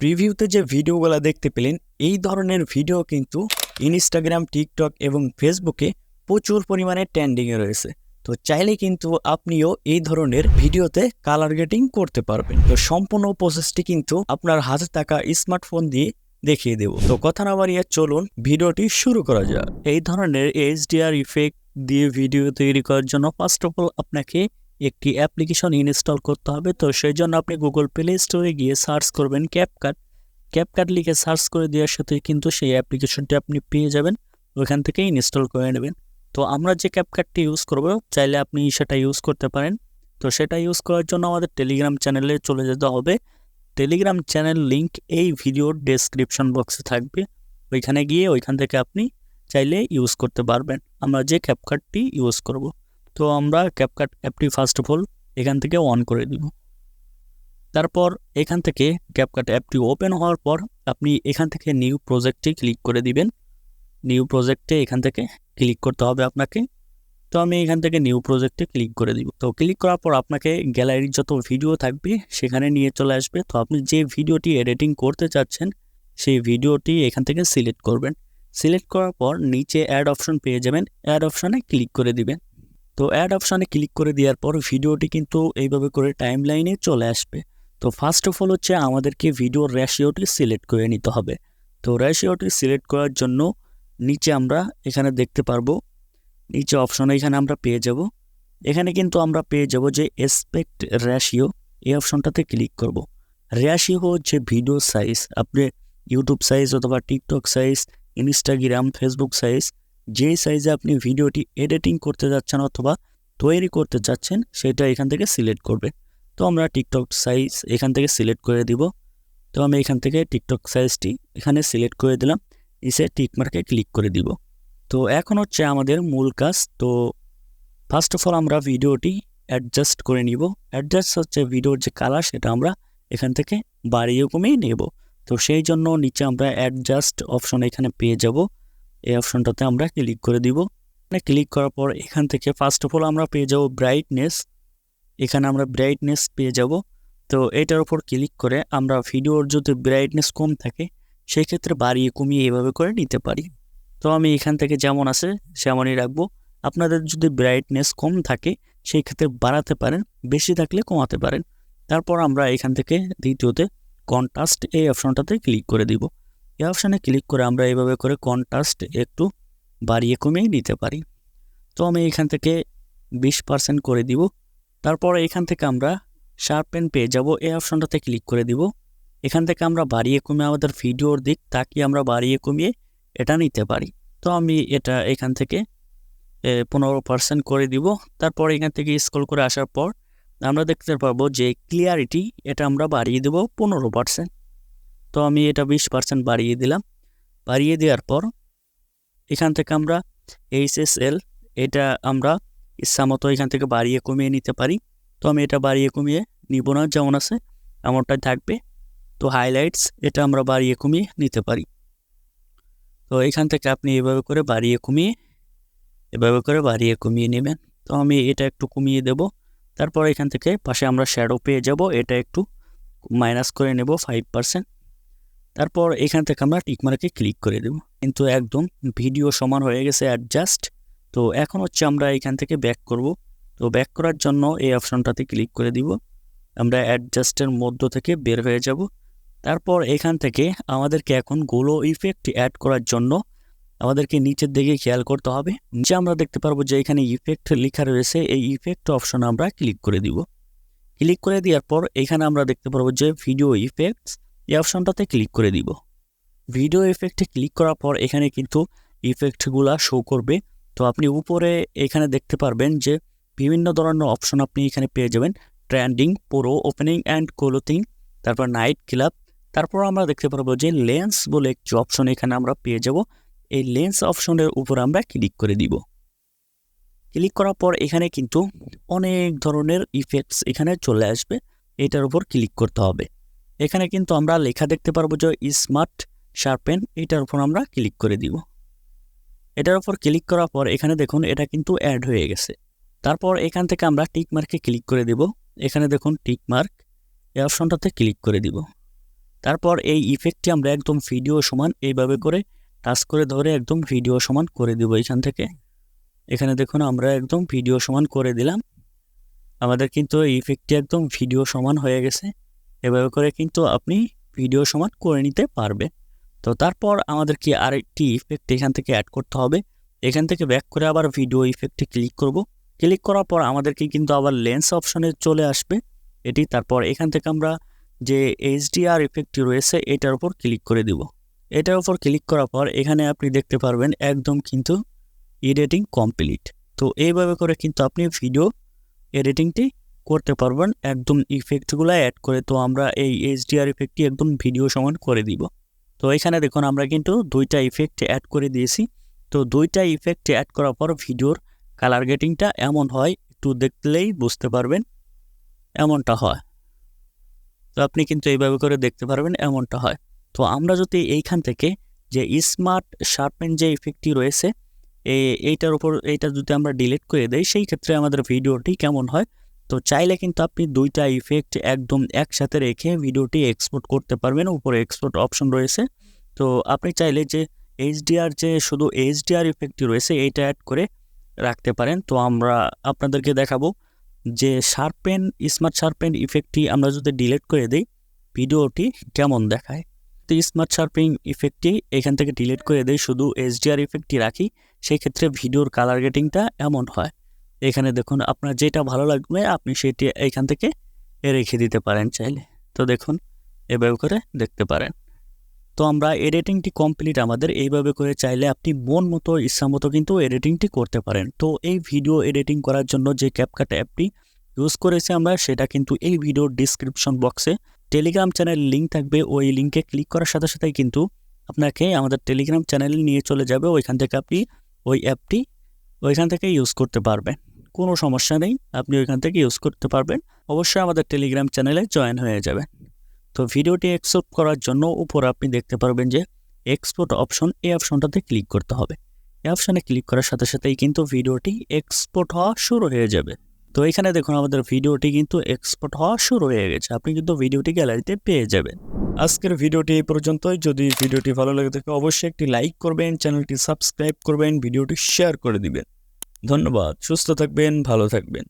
প্রিভিউতে যে ভিডিওগুলো দেখতে পেলেন এই ধরনের ভিডিও কিন্তু ইনস্টাগ্রাম, টিকটক এবং ফেসবুকে প্রচুর পরিমাণে ট্রেন্ডিংয়ে রয়েছে। তো চাইলে কিন্তু আপনিও এই ধরনের ভিডিওতে কালার গ্রেডিং করতে পারবেন। তো সম্পূর্ণ প্রসেসটি কিন্তু আপনার হাতে থাকা স্মার্টফোন দিয়ে দেখিয়ে দেব। তো কথা না বাড়িয়ে চলুন ভিডিওটি শুরু করা যাক। এই ধরনের HDR ইফেক্ট দিয়ে ভিডিও তৈরি করার জন্য ফার্স্ট অফ অল আপনাকে একটি অ্যাপ্লিকেশন ইনস্টল করতে হবে। তো সেই জন্য আপনি গুগল প্লে স্টোরে গিয়ে সার্চ করবেন ক্যাপকাট লিখে সার্চ করে দেওয়ার সাথে কিন্তু সেই অ্যাপ্লিকেশনটি আপনি পেয়ে যাবেন, ওইখান থেকে ইনস্টল করে নেবেন। তো আমরা যে ক্যাপকাটটি ইউজ করব চাইলে আপনি সেটা ইউজ করতে পারেন। তো সেটা ইউজ করার জন্য আমাদের টেলিগ্রাম চ্যানেলে চলে যেতে হবে। টেলিগ্রাম চ্যানেল লিঙ্ক এই ভিডিওর ডেসক্রিপশন বক্সে থাকবে, ওইখানে গিয়ে ওইখান থেকে আপনি চাইলে ইউজ করতে পারবেন আমরা যে ক্যাপকাটটি ইউজ করব। তো আমরা ক্যাপকাট অ্যাপটি ফার্স্ট অফ অল এখান থেকে অন করে দিব। তারপর এখান থেকে ক্যাপকাট অ্যাপটি ওপেন হওয়ার পর আপনি এখান থেকে নিউ প্রজেক্টে ক্লিক করে দিবেন। নিউ প্রজেক্টে এখান থেকে ক্লিক করতে হবে আপনাকে। তো আমি এখান থেকে নিউ প্রজেক্টে ক্লিক করে দিব। তো ক্লিক করার পর আপনাকে গ্যালারির যত ভিডিও থাকবে সেখানে নিয়ে চলে আসবে। তো আপনি যে ভিডিওটি এডিটিং করতে চাচ্ছেন সেই ভিডিওটি এখান থেকে সিলেক্ট করবেন। সিলেক্ট করার পর নিচে অ্যাড অপশন পেয়ে যাবেন, অ্যাড অপশনে ক্লিক করে দিবেন। তো অ্যাড অপশানে ক্লিক করে দেওয়ার পর ভিডিওটি কিন্তু এইভাবে করে টাইম লাইনে চলে আসবে। তো ফার্স্ট অফ অল হচ্ছে আমাদেরকে ভিডিওর রেশিওটি সিলেক্ট করে নিতে হবে। তো রেশিওটি সিলেক্ট করার জন্য নিচে আমরা এখানে দেখতে পারবো, নিচে অপশনে এখানে আমরা পেয়ে যাব। এখানে কিন্তু আমরা পেয়ে যাব যে এসপেক্ট রেশিও, এই অপশনটাতে ক্লিক করব। রেশিও হচ্ছে ভিডিও সাইজ, আপনি ইউটিউব সাইজ অথবা TikTok size, Instagram, Facebook size, যে সাইজে আপনি ভিডিওটি এডিটিং করতে যাচ্ছেন অথবা তৈরি করতে যাচ্ছেন সেটা এখান থেকে সিলেক্ট করবে। তো আমরা টিকটক সাইজ এখান থেকে সিলেক্ট করে দিব। তো আমি এখান থেকে টিকটক সাইজটি এখানে সিলেক্ট করে দিলাম, নিচে টিক মার্কে ক্লিক করে দিব। তো এখন হচ্ছে আমাদের মূল কাজ। তো ফার্স্ট অফ অল আমরা ভিডিওটি অ্যাডজাস্ট করে নিব। অ্যাডজাস্ট হচ্ছে ভিডিওর যে কালার সেটা আমরা এখান থেকে বাড়িয়ে কমিয়ে নেব। তো সেই জন্য নিচে আমরা অ্যাডজাস্ট অপশন এখানে পেয়ে যাব, এই অপশনটাতে আমরা ক্লিক করে দিব। ক্লিক করার পর এখান থেকে ফার্স্ট অফ অল আমরা পেয়ে যাব ব্রাইটনেস, এখানে আমরা ব্রাইটনেস পেয়ে যাব। তো এটার উপর ক্লিক করে আমরা ভিডিওর যদি ব্রাইটনেস কম থাকে সেই ক্ষেত্রে বাড়িয়ে কমিয়ে এভাবে করে নিতে পারি। তো আমি এখান থেকে যেমন আছে সেমনই রাখবো। আপনাদের যদি ব্রাইটনেস কম থাকে সেই ক্ষেত্রে বাড়াতে পারেন, বেশি থাকলে কমাতে পারেন। তারপর আমরা এখান থেকে দ্বিতীয়তে কন্ট্রাস্ট, এই অপশনটাতে ক্লিক করে দিব। এই অপশানে ক্লিক করে আমরা এইভাবে করে কন্ট্রাস্ট একটু বাড়িয়ে কমিয়ে নিতে পারি। তো আমি এখান থেকে 20% করে দিব। তারপর এখান থেকে আমরা শার্পেন পেয়ে যাব, এই অপশনটাতে ক্লিক করে দিব। এখান থেকে আমরা বাড়িয়ে কমিয়ে আমাদের ভিডিওর দিক তাকিয়ে আমরা বাড়িয়ে কমিয়ে এটা নিতে পারি। তো আমি এটা এখান থেকে 15% করে দিব। তারপর এখান থেকে স্ক্রল করে আসার পর আমরা দেখতে পারবো যে ক্লিয়ারিটি এটা আমরা বাড়িয়ে দেব 15%। তো আমি এটা 20% বাড়িয়ে দিলাম। বাড়িয়ে দেওয়ার পর এখান থেকে আমরা HSL এটা আমরা ইচ্ছামতো এখান থেকে বাড়িয়ে কমিয়ে নিতে পারি। তো আমি এটা বাড়িয়ে কমিয়ে নিব না, যেমন আছে এমনটাই থাকবে। তো হাইলাইটস এটা আমরা বাড়িয়ে কমিয়ে নিতে পারি। তো এখান থেকে আপনি এভাবে করে বাড়িয়ে কমিয়ে নেবেন। তো আমি এটা একটু কমিয়ে দেব। তারপর এখান থেকে পাশে আমরা শ্যাডো পেয়ে যাব, এটা একটু মাইনাস করে নেব 5%। তারপর এখান থেকে আমরা টিকমার্কে ক্লিক করে দেব। কিন্তু একদম ভিডিও সমান হয়ে গেছে অ্যাডজাস্ট। তো এখন হচ্ছে আমরা এখান থেকে ব্যাক করব। তো ব্যাক করার জন্য এই অপশনটাতে ক্লিক করে দিব। আমরা অ্যাডজাস্টের মধ্য থেকে বের হয়ে যাব। তারপর এখান থেকে আমাদেরকে এখন গ্লো ইফেক্ট অ্যাড করার জন্য আমাদেরকে নিচের দিকে খেয়াল করতে হবে। নিচে আমরা দেখতে পারবো যে এখানে ইফেক্ট লেখা রয়েছে, এই ইফেক্ট অপশনে আমরা ক্লিক করে দিব। ক্লিক করে দেওয়ার পর এখানে আমরা দেখতে পারবো যে ভিডিও ইফেক্টস, এই অপশনটাতে ক্লিক করে দিব। ভিডিও ইফেক্টে ক্লিক করার পর এখানে কিন্তু ইফেক্টগুলা শো করবে। তো আপনি উপরে এখানে দেখতে পারবেন যে বিভিন্ন ধরনের অপশন আপনি এখানে পেয়ে যাবেন, trending, pro, opening and clothing, তারপর নাইট ক্লাব। তারপর আমরা দেখতে পারবো যে লেন্স বলে একটি অপশন এখানে আমরা পেয়ে যাব। এই লেন্স অপশনের উপর আমরা ক্লিক করে দিব। ক্লিক করার পর এখানে কিন্তু অনেক ধরনের ইফেক্টস এখানে চলে আসবে, এটার উপর ক্লিক করতে হবে। এখানে কিন্তু আমরা লেখা দেখতে পারবো যে স্মার্ট শার্পেন, এটার উপর আমরা ক্লিক করে দিব। এটার উপর ক্লিক করার পর এখানে দেখুন এটা কিন্তু অ্যাড হয়ে গেছে। তারপর এখান থেকে আমরা টিক মার্কে ক্লিক করে দিব। এখানে দেখুন টিক মার্ক, এই অপশনটাতে ক্লিক করে দিব। তারপর এই ইফেক্টটি আমরা একদম ভিডিও সমান এইভাবে করে টাচ করে ধরে একদম ভিডিও সমান করে দেব এখান থেকে। এখানে দেখুন আমরা একদম ভিডিও সমান করে দিলাম। আমাদের কিন্তু এই ইফেক্টটি একদম ভিডিও সমান হয়ে গেছে। এভাবে করে কিন্তু আপনি ভিডিও সমান করে নিতে পারবেন। তো তারপর আমাদের কি আরেকটি ইফেক্ট এখান থেকে অ্যাড করতে হবে। এখান থেকে ব্যাক করে আবার ভিডিও ইফেক্টে ক্লিক করব। ক্লিক করার পর আমাদেরকে কিন্তু আবার লেন্স অপশনে চলে আসবে এটি। তারপর এখান থেকে আমরা যে HDR ইফেক্টটি রয়েছে এটার উপর ক্লিক করে দিব। এটার উপর ক্লিক করার পর এখানে আপনি দেখতে পারবেন একদম কিন্তু এডিটিং কমপ্লিট। তো এইভাবে করে কিন্তু আপনি ভিডিও এডিটিংটি করতে পারবেন একদম ইফেক্টগুলো অ্যাড করে। তো আমরা এই HDR ইফেক্টটি একদম ভিডিও সমান করে দিব। তো এখানে দেখুন আমরা কিন্তু দুইটা ইফেক্ট অ্যাড করে দিয়েছি। তো দুইটা ইফেক্ট অ্যাড করার পর ভিডিওর কালার গেটিংটা এমন হয়, একটু দেখলেই বুঝতে পারবেন এমনটা হয়। তো আপনি কিন্তু এইভাবে করে দেখতে পারবেন এমনটা হয়। তো আমরা যদি এইখান থেকে যে স্মার্ট শার্পেন যে ইফেক্টটি রয়েছে এইটা যদি আমরা ডিলিট করে দেই, সেই ক্ষেত্রে আমাদের ভিডিওটি কেমন হয়। তো চাইলে কিন্তু আপনি দুইটা ইফেক্ট একদম একসাথে রেখে ভিডিওটি এক্সপোর্ট করতে পারবেন। উপরে এক্সপোর্ট অপশন রয়েছে। তো আপনি চাইলে যে HDR যে শুধু HDR ইফেক্টটি রয়েছে এইটা অ্যাড করে রাখতে পারেন। তো আমরা আপনাদেরকে দেখাবো যে স্মার্ট শার্পেন ইফেক্টটি আমরা যদি ডিলিট করে দিই ভিডিওটি কেমন দেখায়। তো স্মার্ট শার্পেন ইফেক্টটি এখান থেকে ডিলিট করে দিই, শুধু HDR ইফেক্টটি রাখি, সেই ক্ষেত্রে ভিডিওর কালার গেটিংটা এমন হয়। এখানে দেখুন আপনার যেটা ভালো লাগবে আপনি সেটি এখান থেকে রেখে দিতে পারেন চাইলে। তো দেখুন এভাবে করে দেখতে পারেন। তো আমরা এডিটিংটি কমপ্লিট আমাদের। এইভাবে করে চাইলে আপনি মন মতো ইচ্ছা মতো কিন্তু এডিটিংটি করতে পারেন। তো এই ভিডিও এডিটিং করার জন্য যে ক্যাপকাট অ্যাপটি ইউজ করেছি আমরা, সেটা কিন্তু এই ভিডিওর ডিসক্রিপশন বক্সে টেলিগ্রাম চ্যানেলের লিঙ্ক থাকবে। ওই লিঙ্কে ক্লিক করার সাথে সাথেই কিন্তু আপনাকে আমাদের টেলিগ্রাম চ্যানেলে নিয়ে চলে যাবে। ওইখান থেকে আপনি ওই অ্যাপটি ওইখান থেকে ইউজ করতে পারবেন, কোনো সমস্যা নেই, আপনি ওইখান থেকে ইউজ করতে পারবেন। অবশ্যই আমাদের টেলিগ্রাম চ্যানেলে জয়েন হয়ে যাবেন। তো ভিডিওটি এক্সপোর্ট করার জন্য উপর আপনি দেখতে পারবেন যে এক্সপোর্ট অপশন, এই অপশনটাতে ক্লিক করতে হবে। এই অপশনে ক্লিক করার সাথে সাথেই কিন্তু ভিডিওটি এক্সপোর্ট হওয়া শুরু হয়ে যাবে। তো এখানে দেখুন আমাদের ভিডিওটি কিন্তু এক্সপোর্ট হওয়া শুরু হয়ে গেছে। আপনি কিন্তু ভিডিওটি গ্যালারিতে পেয়ে যাবেন। আজকের ভিডিওটি এই পর্যন্তই। যদি ভিডিওটি ভালো লাগে থাকে অবশ্যই একটি লাইক করবেন, চ্যানেলটি সাবস্ক্রাইব করবেন, ভিডিওটি শেয়ার করে দিবেন। ধন্যবাদ। সুস্থ থাকবেন, ভালো থাকবেন।